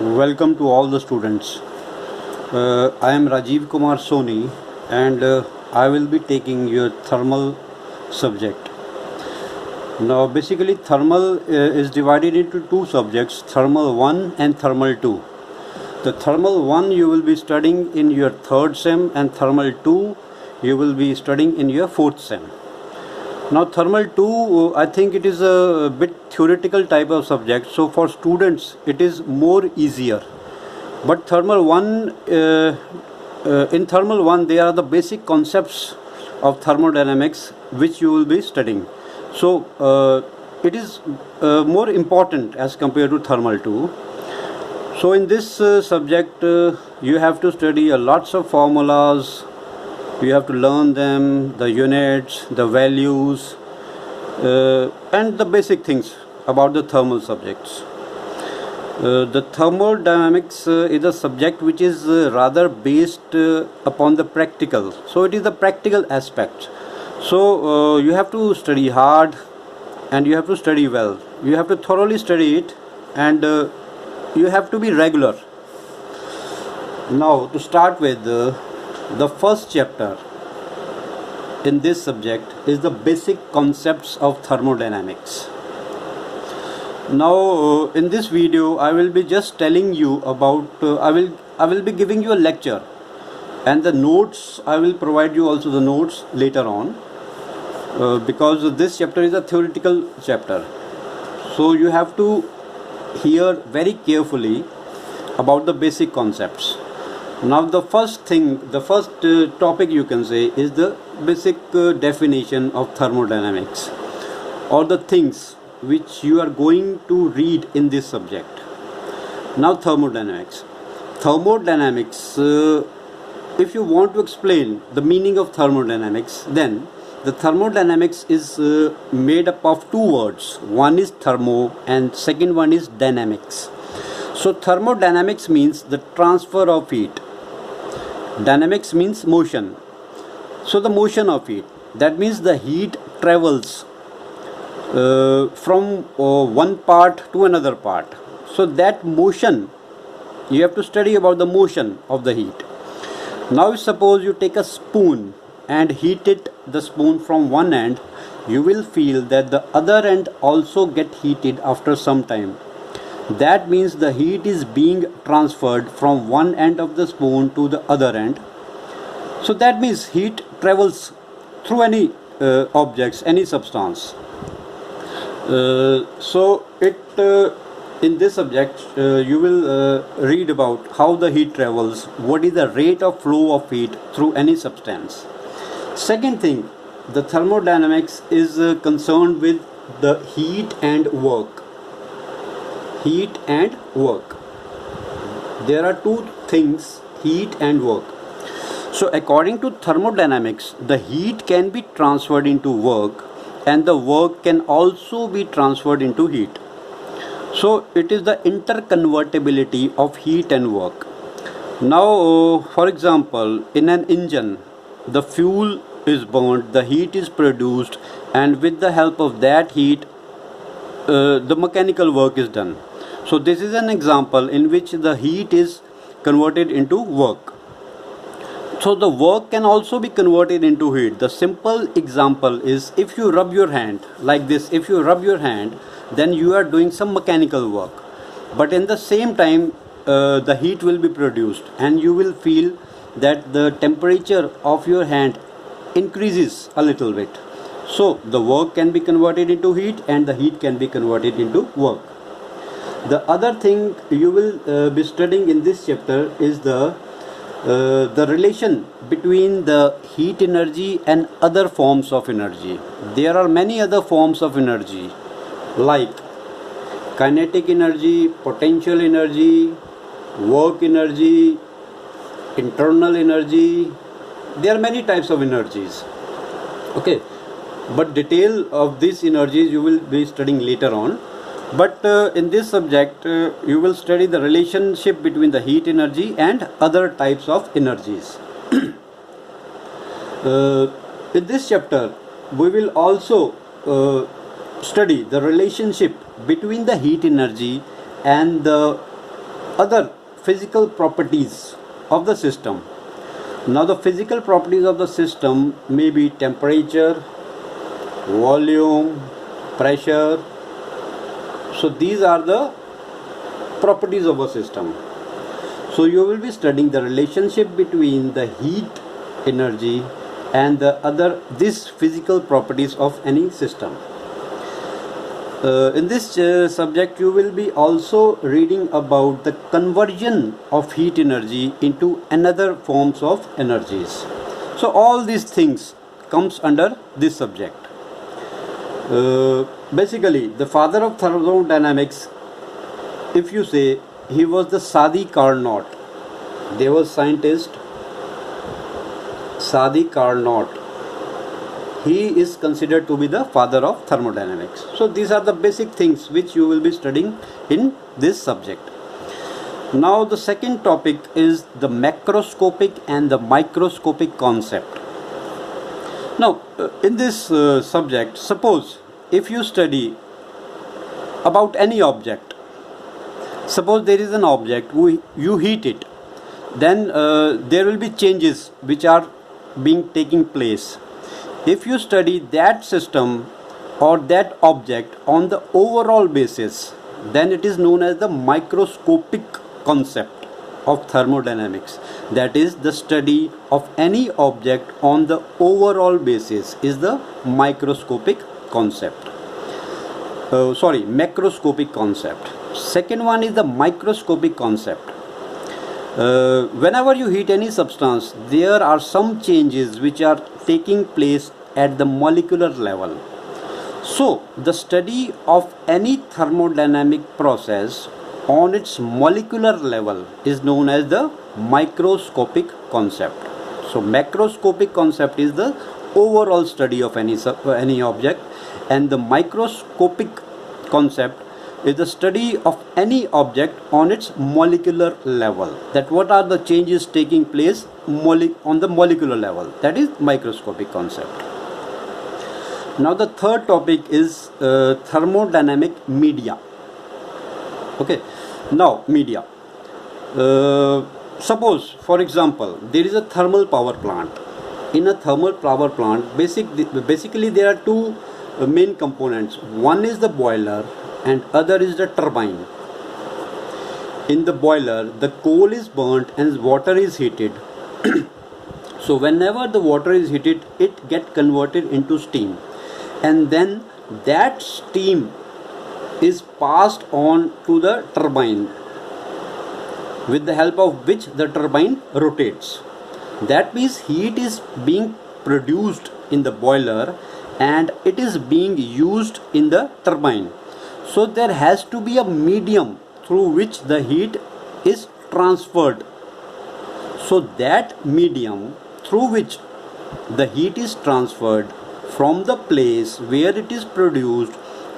Welcome to all the students. I am Rajiv Kumar Soni and I will be taking your thermal subject. Now basically thermal is divided into two subjects, thermal 1 and thermal 2. The thermal 1 you will be studying in your third sem and thermal 2 you will be studying in your fourth sem. Now thermal 2, I think it is a bit theoretical type of subject, so for students it is more easier. But thermal 1, in thermal 1 there are the basic concepts of thermodynamics which you will be studying. So it is more important as compared to thermal 2. So in this subject you have to study lots of formulas. You have to learn them, the units, the values, and the basic things about the thermal subjects. The thermodynamics is a subject which is rather based upon the practical. So it is the practical aspect. So you have to study hard and you have to study well. You have to thoroughly study it and you have to be regular. Now to start with, the first chapter in this subject is the basic concepts of thermodynamics. Now in this video I will be just telling you about I will be giving you a lecture, and the notes I will provide you also the notes later on, because this chapter is a theoretical chapter, so you have to hear very carefully about the basic concepts. Now the first topic you can say is the basic definition of thermodynamics, or the things which you are going to read in this subject. Now thermodynamics. If you want to explain the meaning of thermodynamics, then the thermodynamics is made up of two words. One is thermo and second one is dynamics. So thermodynamics means the transfer of heat. Dynamics means motion. So the motion of heat, that means the heat travels from one part to another part. So that motion, you have to study about the motion of the heat. Now suppose you take a spoon and heat the spoon from one end, you will feel that the other end also get heated after some time. That means the heat is being transferred from one end of the spoon to the other end. So that means heat travels through any objects, any substance. So in this subject you will read about how the heat travels, what is the rate of flow of heat through any substance. Second thing, the thermodynamics is concerned with the heat and work. Heat and work. There are two things, heat and work. So according to thermodynamics, the heat can be transferred into work and the work can also be transferred into heat. So it is the interconvertibility of heat and work. Now for example, in an engine, the fuel is burned, the heat is produced, and with the help of that heat the mechanical work is done. So this is an example in which the heat is converted into work. So the work can also be converted into heat. The simple example is, if you rub your hand like this, if you rub your hand, then you are doing some mechanical work. But in the same time the heat will be produced and you will feel that the temperature of your hand increases a little bit. So the work can be converted into heat and the heat can be converted into work. The other thing you will be studying in this chapter is the relation between the heat energy and other forms of energy. There are many other forms of energy like kinetic energy, potential energy, work energy, internal energy. There are many types of energies. Okay, but detail of these energies you will be studying later on. But in this subject you will study the relationship between the heat energy and other types of energies. In this chapter we will also study the relationship between the heat energy and the other physical properties of the system. Now the physical properties of the system may be temperature, volume, pressure. So these are the properties of a system. So you will be studying the relationship between the heat energy and these physical properties of any system. In this subject you will be also reading about the conversion of heat energy into another forms of energies. So all these things comes under this subject. Basically the father of thermodynamics, if you say, he was the Sadi Carnot. There was scientist Sadi Carnot. He is considered to be the father of thermodynamics. So these are the basic things which you will be studying in this subject. Now the second topic is the macroscopic and the microscopic concept. Now in this subject, suppose if you study about any object, suppose there is an object, you heat it, then there will be changes which are being taking place. If you study that system or that object on the overall basis, then it is known as the microscopic concept of thermodynamics. That is, the study of any object on the overall basis is the microscopic concept. Macroscopic concept. Second one is the microscopic concept. Whenever you heat any substance, there are some changes which are taking place at the molecular level. So the study of any thermodynamic process on its molecular level is known as the microscopic concept. So macroscopic concept is the overall study of any object, and the microscopic concept is the study of any object on its molecular level. That what are the changes taking place on the molecular level, that is microscopic concept. Now the third topic is thermodynamic media. Okay, now media. Suppose for example there is a thermal power plant. In a thermal power plant, basically there are two main components. One is the boiler and other is the turbine. In the boiler, the coal is burnt and water is heated. So whenever the water is heated, it gets converted into steam, and then that steam is passed on to the turbine, with the help of which the turbine rotates. That means heat is being produced in the boiler and it is being used in the turbine. So there has to be a medium through which the heat is transferred. So that medium through which the heat is transferred from the place where it is produced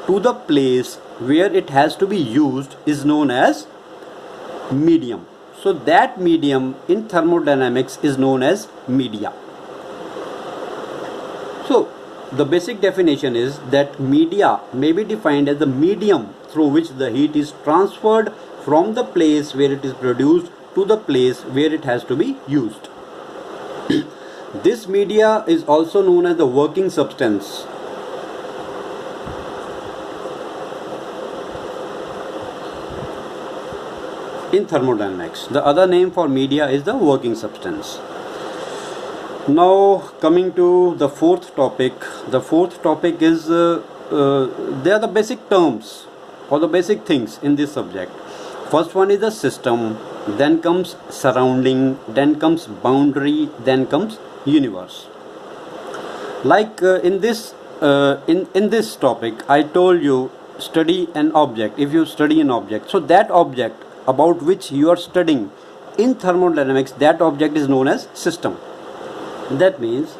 to the place where it has to be used is known as medium. So that medium in thermodynamics is known as media. So the basic definition is that media may be defined as the medium through which the heat is transferred from the place where it is produced to the place where it has to be used. This media is also known as the working substance. In thermodynamics, the other name for media is the working substance. Now coming to the fourth topic. The fourth topic is they are the basic terms or the basic things in this subject. First one is the system, then comes surrounding, then comes boundary, then comes universe. Like in this topic, I told you study an object. If you study an object, so that object about which you are studying in thermodynamics, that object is known as system. That means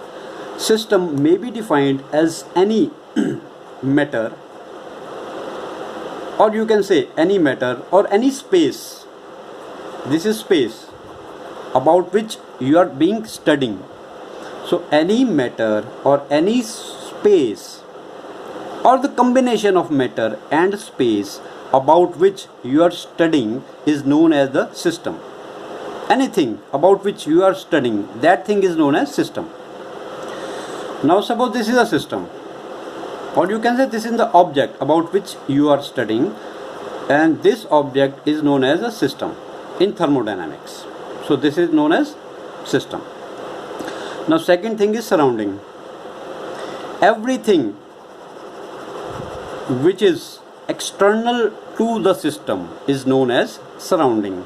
system may be defined as any matter, or you can say any matter or any space. This is space about which you are being studying. So any matter or any space or the combination of matter and space about which you are studying is known as the system. Anything about which you are studying, that thing is known as system. Now suppose this is a system, or you can say this is the object about which you are studying, and this object is known as a system in thermodynamics. So this is known as system. Now second thing is surrounding. Everything which is external to the system is known as surrounding.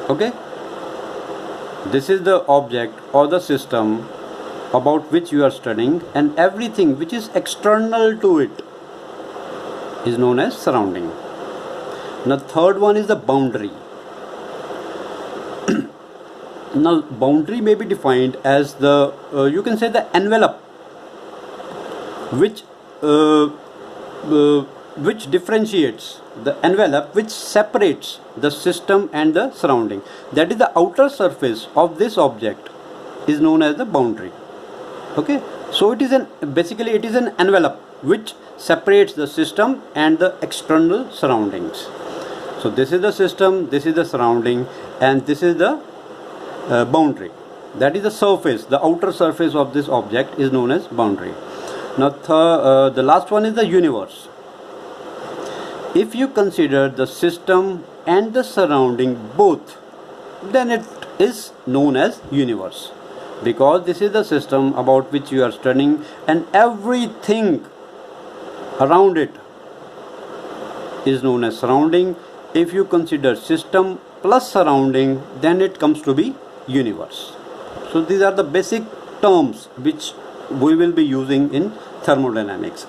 Okay, this is the object or the system about which you are studying, and everything which is external to it is known as surrounding. Now third one is the boundary. Now boundary may be defined as the you can say the envelope which differentiates, the envelope which separates the system and the surrounding. That is the outer surface of this object is known as the boundary. Okay, so it is basically it is an envelope which separates the system and the external surroundings. So this is the system, this is the surrounding, and this is the boundary. That is the surface, the outer surface of this object is known as boundary. Now the last one is the universe. If you consider the system and the surrounding both, then it is known as universe, because this is the system about which you are studying, and everything around it is known as surrounding. If you consider system plus surrounding, then it comes to be universe. So these are the basic terms which we will be using in thermodynamics.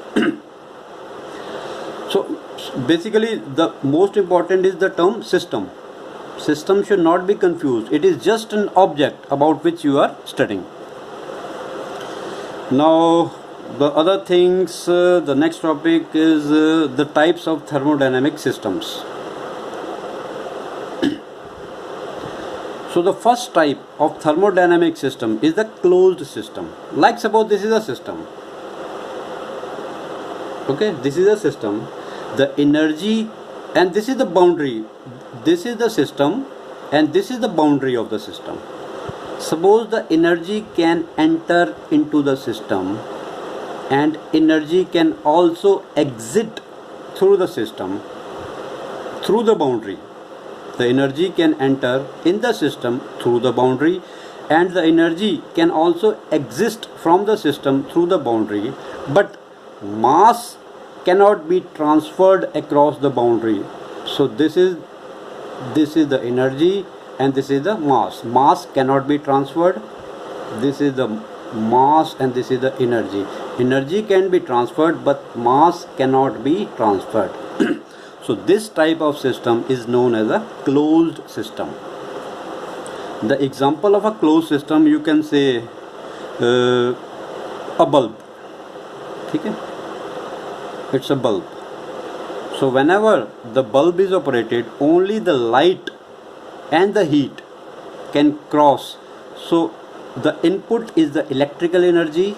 So basically the most important is the term system. System should not be confused. It is just an object about which you are studying. Now the other things, the next topic is the types of thermodynamic systems. So the first type of thermodynamic system is the closed system. Like suppose this is a system. Okay, this is a system. The energy, and this is the boundary. This is the system, and this is the boundary of the system. Suppose the energy can enter into the system, and energy can also exit through the system, through the boundary. The energy can enter in the system through the boundary, and the energy can also exist from the system through the boundary, but mass cannot be transferred across the boundary. So this is the energy, and this is the mass. Mass cannot be transferred. This is the mass, and this is the energy. Energy can be transferred, but mass cannot be transferred. So this type of system is known as a closed system. The example of a closed system, you can say a bulb. Okay? It's a bulb. So whenever the bulb is operated, only the light and the heat can cross. So the input is the electrical energy,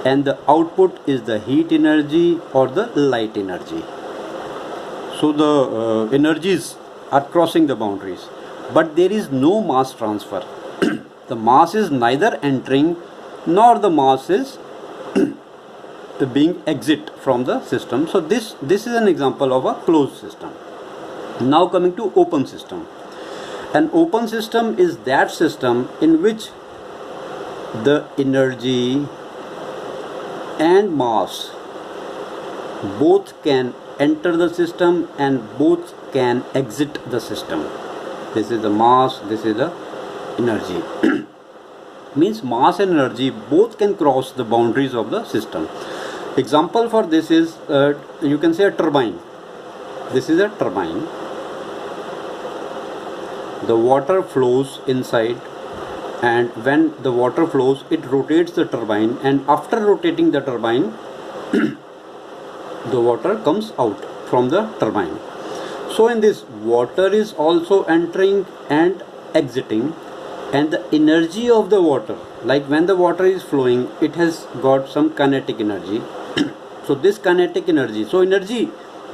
and the output is the heat energy or the light energy. So the energies are crossing the boundaries, but there is no mass transfer. The mass is neither entering nor the mass is being exit from the system. So this is an example of a closed system. Now coming to open system. An open system is that system in which the energy and mass both can enter the system and both can exit the system. This is the mass, this is the energy. Means mass and energy both can cross the boundaries of the system. Example for this is you can say a turbine. This is a turbine. The water flows inside, and when the water flows, it rotates the turbine, and after rotating the turbine the water comes out from the turbine. So in this, water is also entering and exiting, and the energy of the water like when the water is flowing, it has got some kinetic energy. So this kinetic energy, so energy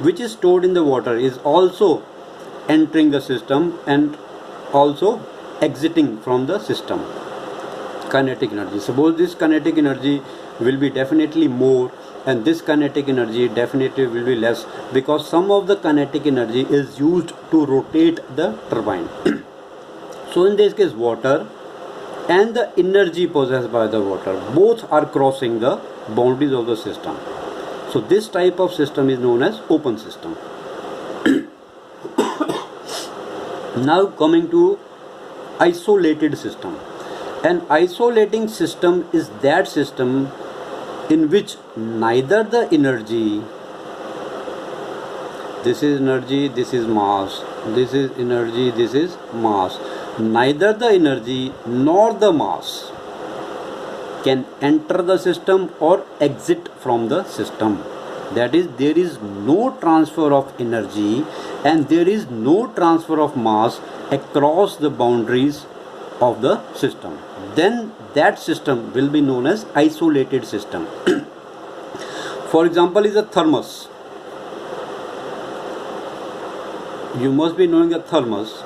which is stored in the water is also entering the system and also exiting from the system. Kinetic energy, suppose this kinetic energy will be definitely more and this kinetic energy definitely will be less, because some of the kinetic energy is used to rotate the turbine. So in this case, water and the energy possessed by the water both are crossing the boundaries of the system. So this type of system is known as open system. Now coming to isolated system. An isolating system is that system in which neither the energy, this is energy, this is mass, this is energy, this is mass, neither the energy nor the mass can enter the system or exit from the system. That is, there is no transfer of energy and there is no transfer of mass across the boundaries of the system. Then that system will be known as isolated system. For example, is a thermos. You must be knowing a thermos.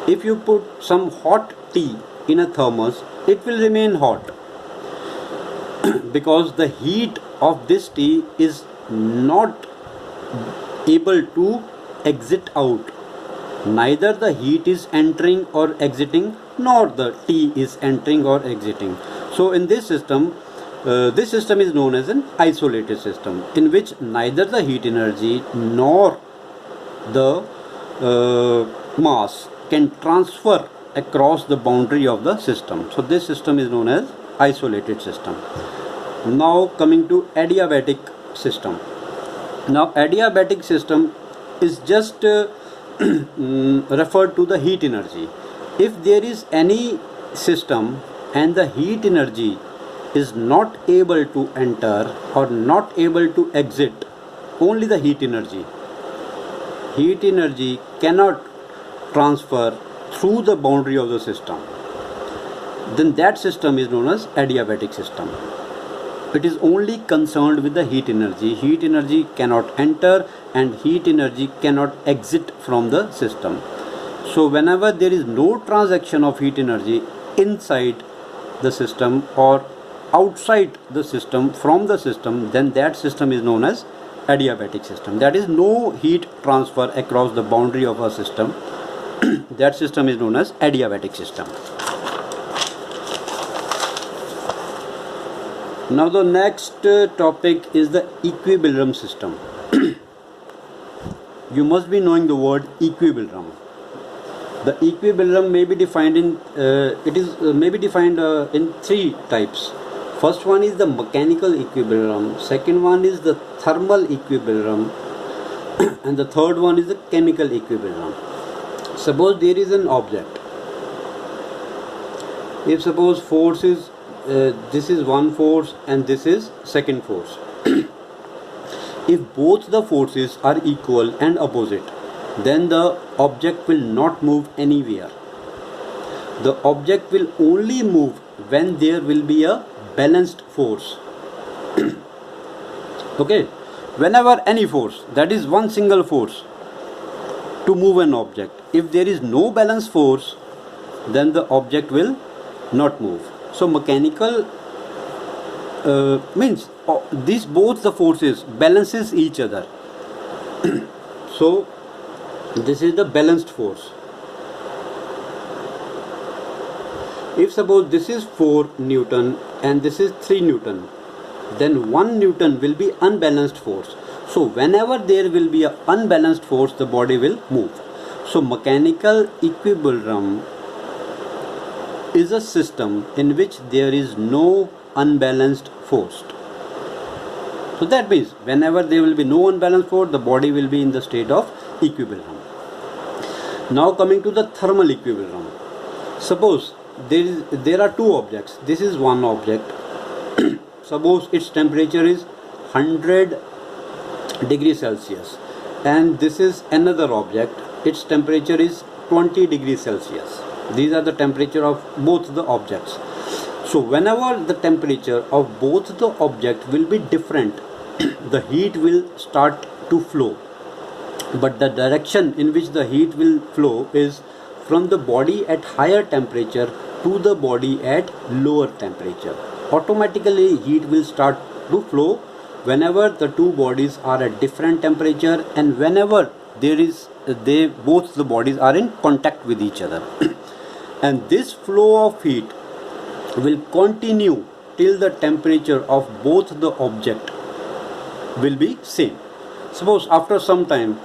If you put some hot tea in a thermos, it will remain hot because the heat of this tea is not able to exit out. Neither the heat is entering or exiting, nor the tea is entering or exiting. So in this system is known as an isolated system, in which neither the heat energy nor the mass can transfer across the boundary of the system. So this system is known as isolated system. Now coming to adiabatic system. Now adiabatic system is just referred to the heat energy. If there is any system and the heat energy is not able to enter or not able to exit, only the heat energy cannot transfer through the boundary of the system, then that system is known as adiabatic system. It is only concerned with the heat energy. Heat energy cannot enter and heat energy cannot exit from the system. So whenever there is no transaction of heat energy inside the system or outside the system from the system, then that system is known as adiabatic system. That is, no heat transfer across the boundary of a system. That system is known as adiabatic system. Now the next topic is the equilibrium system. You must be knowing the word equilibrium. The equilibrium may be defined in in three types. First one is the mechanical equilibrium, second one is the thermal equilibrium, and the third one is the chemical equilibrium. Suppose there is an object. If suppose force is this is one force and this is second force. If both the forces are equal and opposite, then the object will not move anywhere. The object will only move when there will be a balanced force. Okay, whenever any force, that is one single force, to move an object, if there is no balanced force, then the object will not move. So mechanical means these both the forces balances each other. So this is the balanced force. If suppose this is 4 Newton and this is 3 Newton, then 1 Newton will be unbalanced force. So whenever there will be an unbalanced force, the body will move. So mechanical equilibrium is a system in which there is no unbalanced force. So that means whenever there will be no unbalanced force, the body will be in the state of equilibrium. Now coming to the thermal equilibrium. Suppose there are two objects. This is one object. Suppose its temperature is 100 degrees Celsius, and this is another object. Its temperature is 20 degrees Celsius. These are the temperature of both the objects. So whenever the temperature of both the object will be different, the heat will start to flow, but the direction in which the heat will flow is from the body at higher temperature to the body at lower temperature. Automatically heat will start to flow whenever the two bodies are at different temperature and whenever both the bodies are in contact with each other. And this flow of heat will continue till the temperature of both the object will be same. Suppose after some time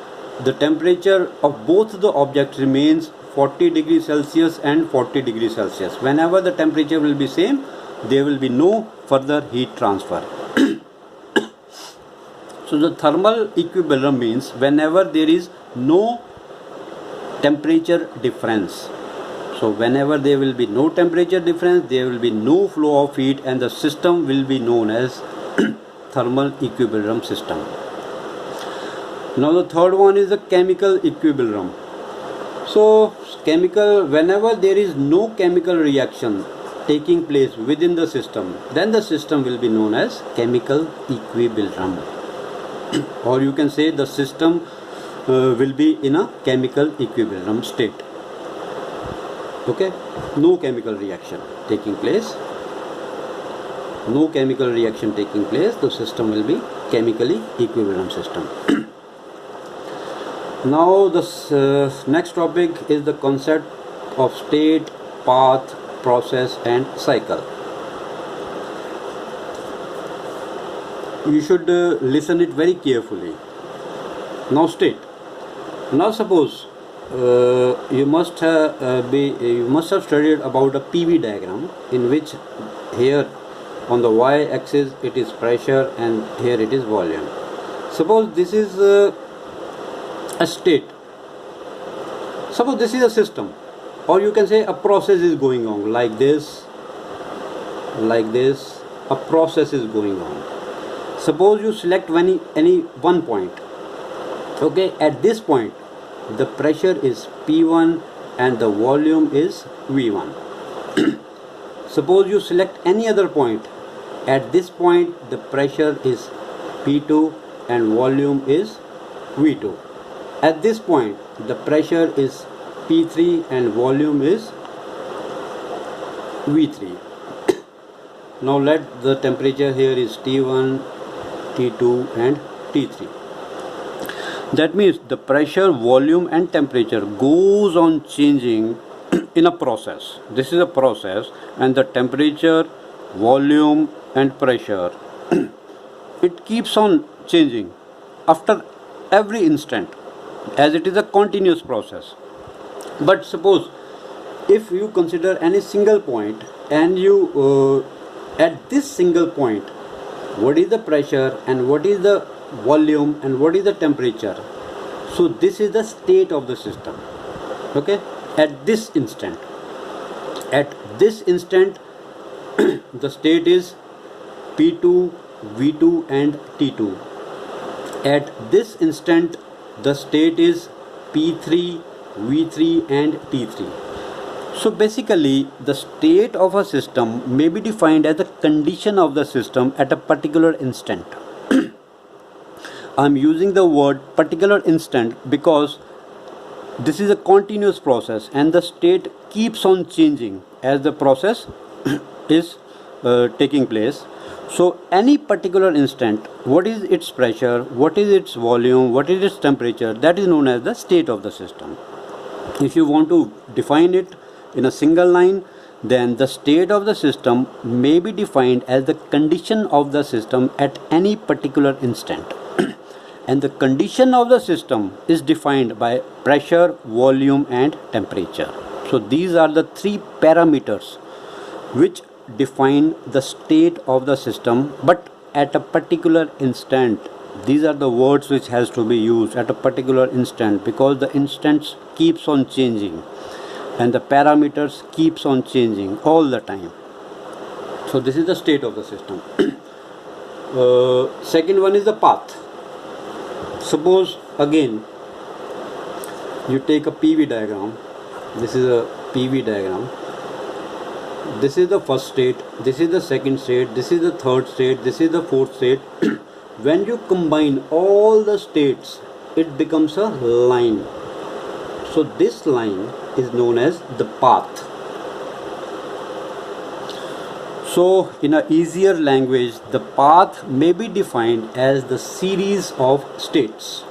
the temperature of both the objects remains 40 degrees Celsius and 40 degrees Celsius. Whenever the temperature will be same, there will be no further heat transfer. So the thermal equilibrium means whenever there is no temperature difference. So whenever there will be no temperature difference, there will be no flow of heat and the system will be known as thermal equilibrium system. Now the third one is the chemical equilibrium. So whenever there is no chemical reaction taking place within the system, then the system will be known as chemical equilibrium. Or you can say the system will be in a chemical equilibrium state. Okay, no chemical reaction taking place. No chemical reaction taking place, the system will be chemically equilibrium system. Now the next topic is the concept of state, path, process and cycle. You should listen it very carefully. Now state. Now suppose you must have studied about a PV diagram in which here on the y-axis it is pressure and here it is volume. Suppose this is a state. Suppose this is a system, or you can say a process is going on like this, a process is going on. Suppose you select any one point. Okay, at this point the pressure is P1 and the volume is V1. Suppose you select any other point. At this point the pressure is P2 and volume is V2. At this point the pressure is P3 and volume is V3. Now let the temperature here is T1, T2 and T3. That means the pressure, volume and temperature goes on changing in a process. This is a process and the temperature, volume and pressure it keeps on changing after every instant, as it is a continuous process. But suppose if you consider any single point and you at this single point, what is the pressure and what is the volume and what is the temperature? So this is the state of the system. Okay, at this instant the state is P2, V2 and T2. At this instant the state is P3, V3 and T3. So basically the state of a system may be defined as the condition of the system at a particular instant. I am using the word particular instant because this is a continuous process and the state keeps on changing as the process is taking place. So any particular instant, what is its pressure, what is its volume, what is its temperature, that is known as the state of the system. If you want to define it in a single line, then the state of the system may be defined as the condition of the system at any particular instant. And the condition of the system is defined by pressure, volume and temperature. So these are the three parameters which define the state of the system, but at a particular instant. These are the words which has to be used at a particular instant, because the instants keeps on changing and the parameters keeps on changing all the time. So this is the state of the system. Second one is the path. Suppose again you take a PV diagram. This is a PV diagram. This is the first state, this is the second state, this is the third state, this is the fourth state. When you combine all the states, it becomes a line. So this line is known as the path. So in a easier language, the path may be defined as the series of states.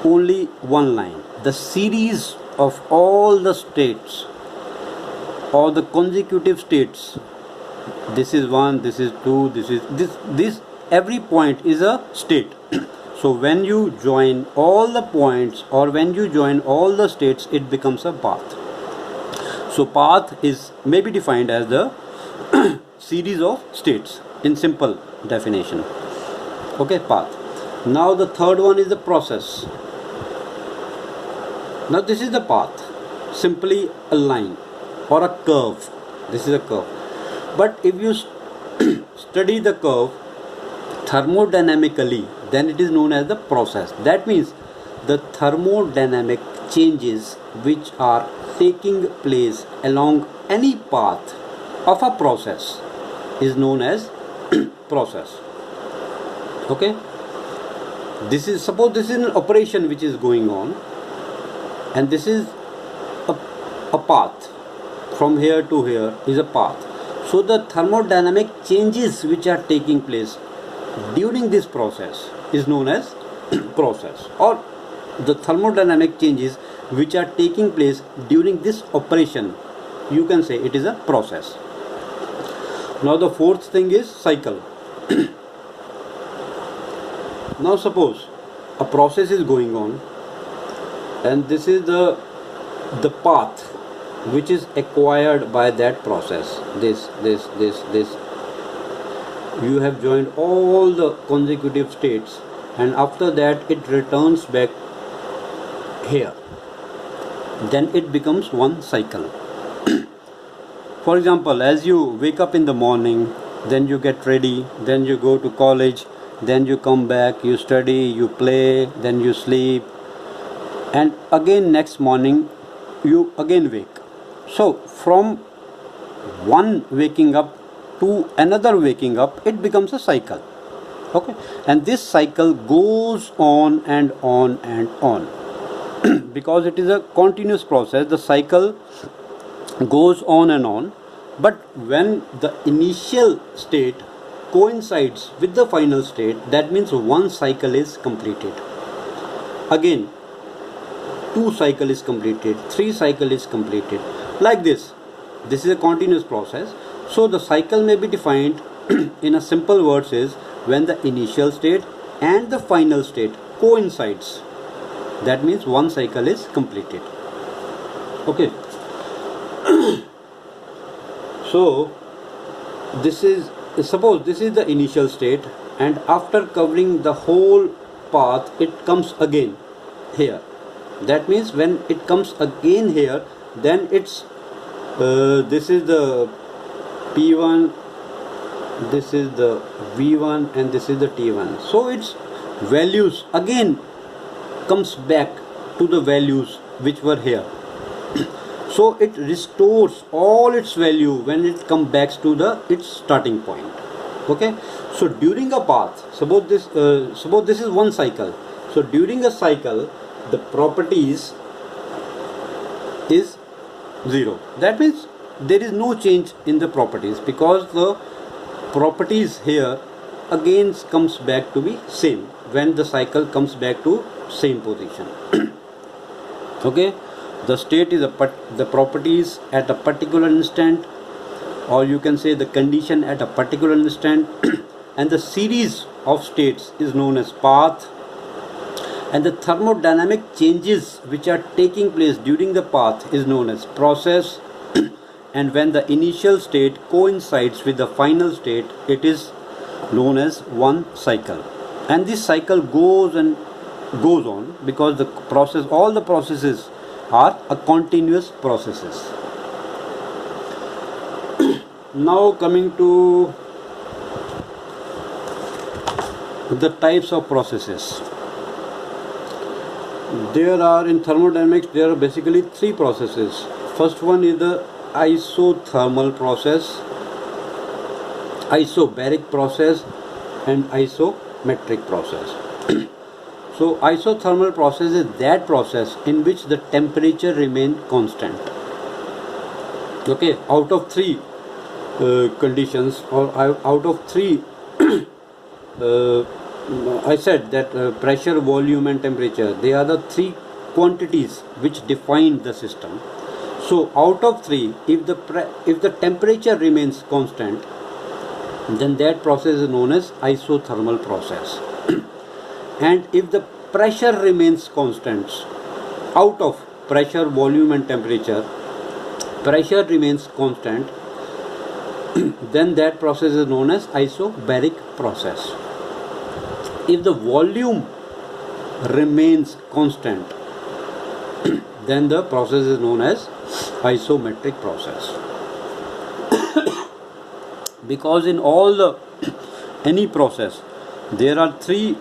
Only one line. The series of all the states or the consecutive states. This is one, this is two, this is this every point is a state. So when you join all the points or when you join all the states, it becomes a path. So path may be defined as the series of states in simple definition. Okay, path. Now the third one is the process. Now this is the path, simply a line or a curve. This is a curve. But if you study the curve thermodynamically, then it is known as the process. That means the thermodynamic changes which are taking place along any path of a process is known as process. Okay, suppose this is an operation which is going on, and this is a path. From here to here is a path. So the thermodynamic changes which are taking place during this process is known as process, or the thermodynamic changes which are taking place during this operation, you can say it is a process. Now the fourth thing is cycle. Now suppose a process is going on, and this is the path which is acquired by that process. This. You have joined all the consecutive states, and after that it returns back here. Then it becomes one cycle. For example, as you wake up in the morning, then you get ready, then you go to college, then you come back, you study, you play, then you sleep, and again next morning you again wake. So from one waking up to another waking up, it becomes a cycle. Okay, and this cycle goes on and on and on. Because it is a continuous process, the cycle goes on and on. But when the initial state coincides with the final state, that means one cycle is completed. Again, 2 cycle is completed, 3 cycle is completed. Like this. This is a continuous process. So the cycle may be defined in a simple words is when the initial state and the final state coincides. That means one cycle is completed. Okay. So suppose this is the initial state, and after covering the whole path, it comes again here. That means when it comes again here, then it's this is the P1, this is the V1, and this is the T1. So its values again comes back to the values which were here. So it restores all its value when it comes back to its starting point. Okay. So during a path, suppose this is one cycle. So during a cycle, the properties is 0. That means there is no change in the properties, because the properties here again comes back to be same when the cycle comes back to same position. Okay, the state is the properties at a particular instant, or you can say the condition at a particular instant, and the series of states is known as path, and the thermodynamic changes which are taking place during the path is known as process. And when the initial state coincides with the final state, it is known as one cycle. And this cycle goes on because all the processes are a continuous processes. Now coming to the types of processes. There are in thermodynamics, there are basically 3 processes. First one is the isothermal process, isobaric process, and isometric process. So isothermal process is that process in which the temperature remains constant. Okay, out of three conditions, or out of three I said that pressure, volume and temperature, they are the three quantities which define the system. So out of three, if the temperature remains constant, then that process is known as isothermal process. And if the pressure remains constant, out of pressure, volume and temperature, pressure remains constant, then that process is known as isobaric process. If the volume remains constant, then the process is known as isometric process. Because in any process, there are three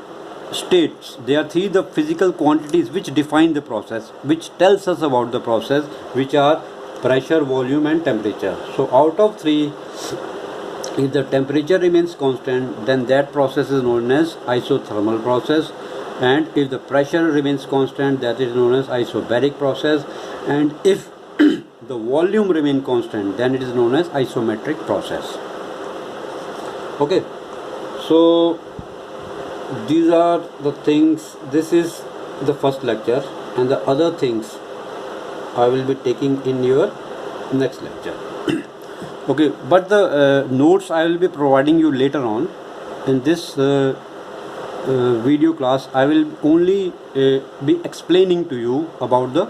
states, there are three the physical quantities which define the process, which tells us about the process, which are pressure, volume and temperature. So out of three, if the temperature remains constant, then that process is known as isothermal process, and if the pressure remains constant, that is known as isobaric process, and if the volume remains constant, then it is known as isometric process. Okay, so these are the things. This is the first lecture, and the other things I will be taking in your next lecture. Okay, but the notes I will be providing you later on. In this video class, I will only be explaining to you about the